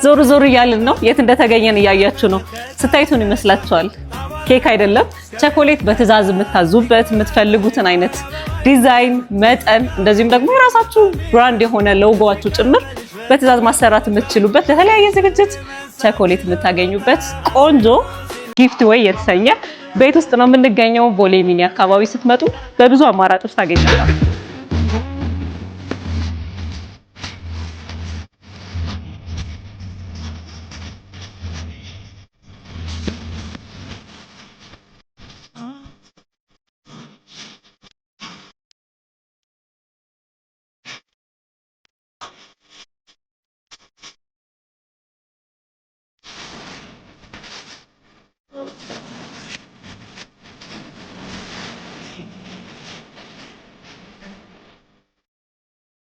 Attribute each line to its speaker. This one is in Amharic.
Speaker 1: ዞር ዞር እያልን ነው። የት እንደተገኘን እያያችሁ ነው። ስታይቱን ይመስላችኋል? ኬክ አይደለም፣ ቸኮሌት በትዕዛዝ የምታዙበት የምትፈልጉትን አይነት ዲዛይን፣ መጠን እንደዚሁም ደግሞ የራሳችሁ ብራንድ የሆነ ሎጎዋችሁ ጭምር በትዕዛዝ ማሰራት የምትችሉበት ለተለያየ ዝግጅት ቸኮሌት የምታገኙበት ቆንጆ ጊፍት ዌይ የተሰኘ ቤት ውስጥ ነው የምንገኘው። ቦሌ ሚኒ አካባቢ ስትመጡ በብዙ አማራጮች ታገኛላችሁ።